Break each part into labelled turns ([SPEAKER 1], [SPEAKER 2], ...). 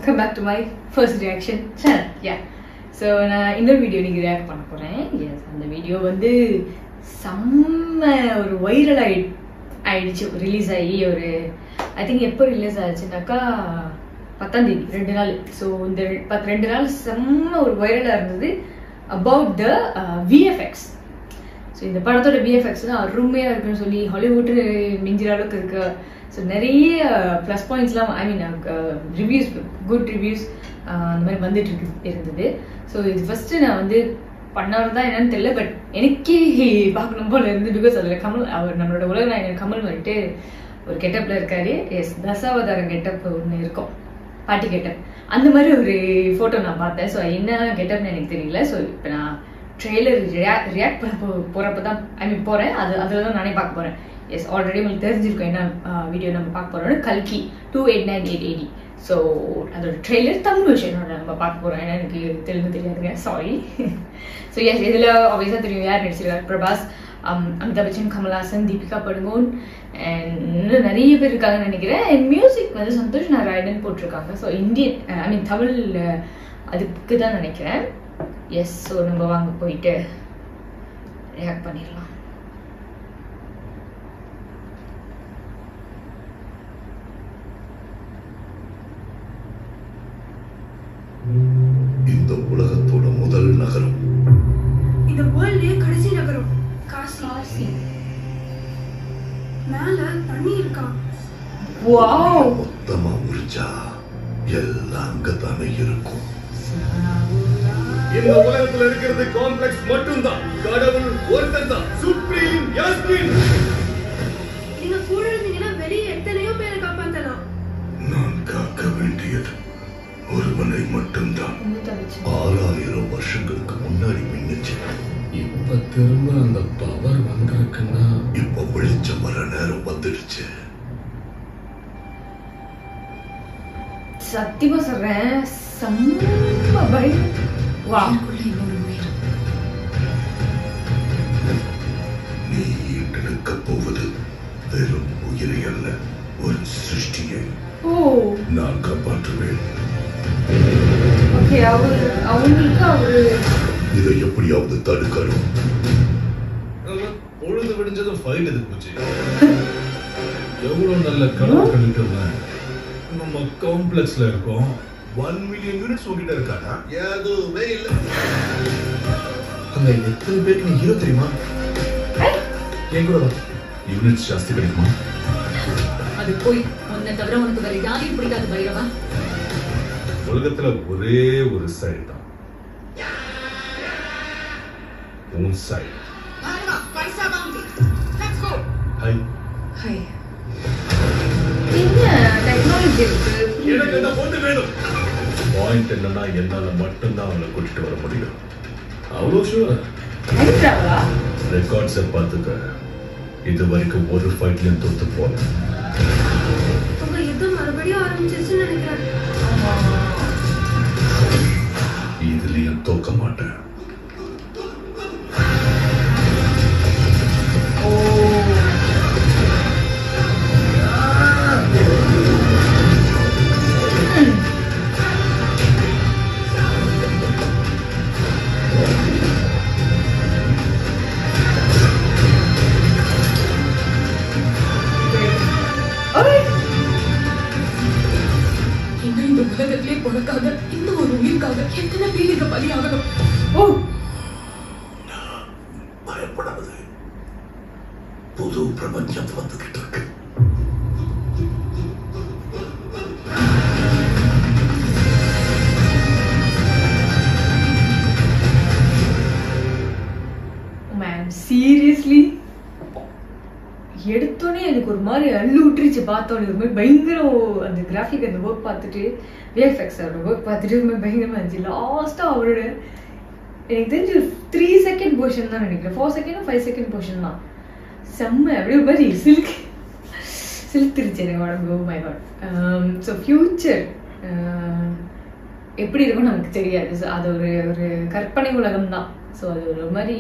[SPEAKER 1] welcome back to my first reaction channel. Yeah. So நான் இன்னொரு video நீங்க react பண்ண போறேன். Yes, அந்த வீடியோ வந்து செம்ம ஒரு வைரல் ஆயிடுச்சு. ரிலீஸ் ஆகி ஒரு ஐ திங்க் எப்போ ரிலீஸ் ஆச்சுனாக்கா 10ஆம் தேதி 2 நாள். ஸோ இந்த 2 நாள் செம்ம ஒரு வைரலாக இருந்தது அபவுட் த விஎஃப்எக்ஸ். ஸோ இந்த படத்தோட விஎஃப்எக்ஸ் தான் அருமையாக இருக்குன்னு சொல்லி ஹாலிவுட் மிஞ்சிற அளவுக்கு இருக்கு. ஸோ நிறைய ப்ளஸ் பாயிண்ட்ஸ்லாம் ஐ மீன் ரிவ்யூஸ் குட் ரிவ்யூஸ் அந்த மாதிரி வந்துட்டு இருந்தது. ஸோ இது ஃபர்ஸ்ட் நான் வந்து பண்ணார் தான் என்னன்னு தெரியல, பட் எனக்கே பார்க்கணும் போல இருந்து. பிகாஸ் அதில் கமல் அவர் நம்மளோட உலக நாயகன் கமல் வந்துட்டு ஒரு கெட்டப்ல இருக்காரு. எஸ், தசாவதாரம் கெட்டப் ஒன்று இருக்கும், பாட்டி கெட்டப். அந்த மாதிரி ஒரு ஃபோட்டோ நான் பார்த்தேன். ஸோ என்ன கெட்டப்னு எனக்கு தெரியல. ஸோ இப்போ நான் ட்ரெய்லர் ரியாக்ட் பண்ண போகிறப்ப தான் ஐ மீன் போகிறேன். அதில் தான் நானே பார்க்க போகிறேன். எஸ், ஆல்ரெடி உங்களுக்கு தெரிஞ்சிருக்கும் என்ன வீடியோ நம்ம பார்க்க போகிறோம்னு. கல்கி 289880. ஸோ அதோட ட்ரெய்லர் தமிழ் விஷயம் நம்ம பார்க்க போகிறோம். ஏன்னா எனக்கு தெலுங்கு தெரியாதுங்க, சாரி. ஸோ எஸ், இதில் ஆப்வியஸாக தெரியும் யார் நடிச்சிருக்காரு. பிரபாஸ், அமிதாப் பச்சன், கமல்ஹாசன், தீபிகா படுகோன் அண்ட் இன்னும் நிறைய பேர் இருக்காங்கன்னு நினைக்கிறேன். அண்ட் மியூசிக் வந்து சந்தோஷ் நாராயணன் போட்டிருக்காங்க. ஸோ இந்தியன் ஐ மீன் தமிழ் அதுக்கு தான் நினைக்கிறேன். எஸ், ஸோ நம்ம வாங்க போயிட்டு ரியாக்ட் பண்ணிடலாம்.
[SPEAKER 2] இந்த உலகத்தோட முதல் நகரம்,
[SPEAKER 3] இந்த வேர்ல்ட்லயே கடைசி நகரம் காசி. மேல தண்ணி இருக்கா?
[SPEAKER 1] வாவ்,
[SPEAKER 2] மொத்தமா உரிச்சா எல்லாம் அங்கதானே இருக்கும்.
[SPEAKER 4] இந்த உலகத்துல இருக்கிறது காம்ப்ளெக்ஸ் மட்டும்தான். கடவுள் ஒருத்தர் தான், சுப்ரீம் யாஸ்மின்.
[SPEAKER 3] நீங்க கூட இருந்தீங்கன்னா வெளியே எத்தனையோ பேரை காப்பாத்தலாம்.
[SPEAKER 2] நான் காக்க வேண்டியது ஒருவனை மட்டும்தான். 6000 வருஷங்களுக்கு முன்னாடி மின்னுச்சு.
[SPEAKER 4] இப்ப திரும்ப அந்த பவர் வந்திருக்குன்னா
[SPEAKER 2] இப்ப வெளிச்சம் வர நேரம் வந்துடுச்சு.
[SPEAKER 1] சத்தியமா சொல்றேன், செம்ம பயம். வாவ்,
[SPEAKER 2] நீ ஈட்டெடுக்க போவது வெறும் உயிரை அல்ல, ஒரு சிருஷ்டியை.
[SPEAKER 1] ஓ
[SPEAKER 2] நான் காப்பாற்றுவேன்.
[SPEAKER 1] ஓகே, அவங்களுக்கு அவரு
[SPEAKER 2] இதை எப்படியாவது தடுக்கணும்.
[SPEAKER 4] பொழுது விடிஞ்சதும் ஃபைல் எது போச்சு. எவ்வளவு நல்ல கனவு கண்டுட்டோம். நம்ம காம்ப்ளெக்ஸ்ல இருக்கோம்.
[SPEAKER 2] 1 மில்லியன் யூனிட்ஸ் உங்ககிட்ட இருக்கானா? எதுவுமே இல்ல.
[SPEAKER 4] அங்க எத்தனை பேருக்கு நீ ஹீரோ தெரியுமா? என் கூட யூனிட்ஸ் ஜாஸ்தி கிடைக்குமா?
[SPEAKER 5] அது போய் உன்னை தவிர உனக்கு வேற யாரையும் பிடிக்காது பைரவா.
[SPEAKER 4] உலகத்துல ஒரே ஒரு சைடு தான், உன் சைடு. ஹை
[SPEAKER 1] ஹை என்ன டெக்னாலஜி இருக்கு.
[SPEAKER 4] எனக்கு அந்த பொண்ணு வேணும். பாயிண்ட் என்னன்னா என்னால மட்டும்தான் அவளை கூட்டிட்டு வர முடியும். அவ்வளோ ஷூர்.
[SPEAKER 1] நடிக்கிறாங்களா?
[SPEAKER 4] ரெக்கார்ட்ஸை பார்த்துக்க. இது வரைக்கும் ஒரு ஃபைட்லயும் தோத்து போல.
[SPEAKER 3] உங்க யுத்தம் மறுபடியும் ஆரம்பிச்சிருச்சுன்னு நினைக்கிறேன்.
[SPEAKER 2] இதுலயும் தோக்க மாட்டேன்.
[SPEAKER 5] இன்னும் இந்த உலகத்திலே பொறுக்காத இந்த ஒரு உயிருக்காக எத்தனை பேருக்கு பலியாகணும்.
[SPEAKER 1] ஓ,
[SPEAKER 2] பயப்படாது, புது பிரபஞ்சம் வந்துகிட்டு இருக்கு.
[SPEAKER 1] மேம் சீரியஸ்லி எடுத்தோடனே எனக்கு ஒரு மாதிரி அள்ளு விட்டுருச்சு. பார்த்தோன்னே ஒரு மாதிரி பயங்கரம். அந்த கிராஃபிக் அந்த ஒர்க் பார்த்துட்டு விஎஃப்எக்ஸ் அவரோட ஒர்க் பார்த்துட்டு ஒரு மாதிரி பயங்கரமா இருந்துச்சு. லாஸ்ட்டாக அவரோட எனக்கு தெரிஞ்சு 3 செகண்ட் போர்ஷன் தான் நினைக்கிறேன். 4 செகண்ட் 5 செகண்ட் போர்ஷன் தான். செம்ம அப்படியே ஒரு மாதிரி சிலுத்துருச்சு எனக்கு உடம்பு. My God. ஸோ ஃபியூச்சர் எப்படி இருக்கும்னு நமக்கு தெரியாது. ஸோ அது ஒரு கற்பனை உலகம் தான். ஸோ அது ஒரு மாதிரி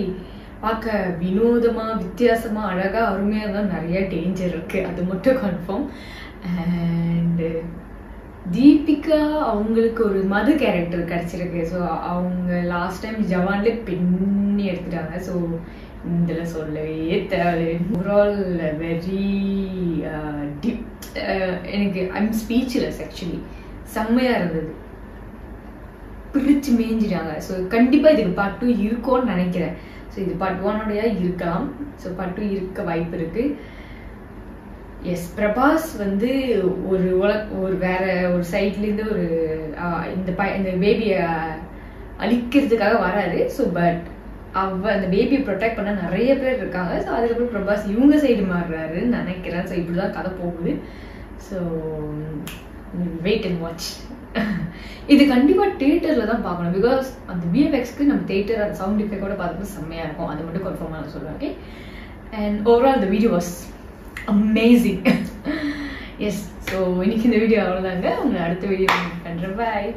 [SPEAKER 1] பார்க்க வினோதமா, வித்தியாசமா, அழகா, அருமையா தான். நிறைய டேஞ்சர் இருக்கு, அது மட்டும் கன்ஃபார்ம். அண்ட் தீபிகா அவங்களுக்கு ஒரு மது கேரக்டர் கிடைச்சிருக்கு. ஸோ அவங்க லாஸ்ட் டைம் ஜவான்ல பின்னி எடுத்துட்டாங்க. ஸோ இதில் சொல்லவே தேவை. Overall very deep. எனக்கு ஐம் ஸ்பீச்லெஸ் ஆக்சுவலி. செம்மையாக இருந்தது, பிரித்து மேய்ஞ்சிட்டாங்க. ஸோ கண்டிப்பாக இதுக்கு பார்ட் 2 இருக்கும்னு நினைக்கிறேன். ஸோ இது பார்ட் 1 இருக்கலாம். ஸோ பார்ட் 2 இருக்க வாய்ப்பு இருக்குது. எஸ், பிரபாஸ் வந்து ஒரு வேற ஒரு சைட்லேருந்து ஒரு இந்த பேபியை அழிக்கிறதுக்காக வராரு. ஸோ பட் அந்த பேபியை ப்ரொடெக்ட் பண்ண நிறைய பேர் இருக்காங்க. ஸோ அதுக்கப்புறம் பிரபாஸ் இவங்க சைடு மாறுறாருன்னு நினைக்கிறேன். ஸோ இப்படி தான் கதை போகுது. So wait and watch. இது கண்டிப்பாக தியேட்டரில் தான் பார்க்கணும். பிகாஸ் அந்த விஎஃப்எக்ஸ்க்கு நம்ம தியேட்டர் அந்த சவுண்ட் எஃபெக்டோட பார்க்கும்போது செம்மையாக இருக்கும். அது மட்டும் கன்ஃபார்மாக நான் சொல்லுவேன். Okay, and overall the video was amazing. Yes, so இன்னைக்கு இந்த வீடியோ அவ்வளோதாங்க. உங்களை அடுத்த வீடியோ பண்ணுறேன். பாய்.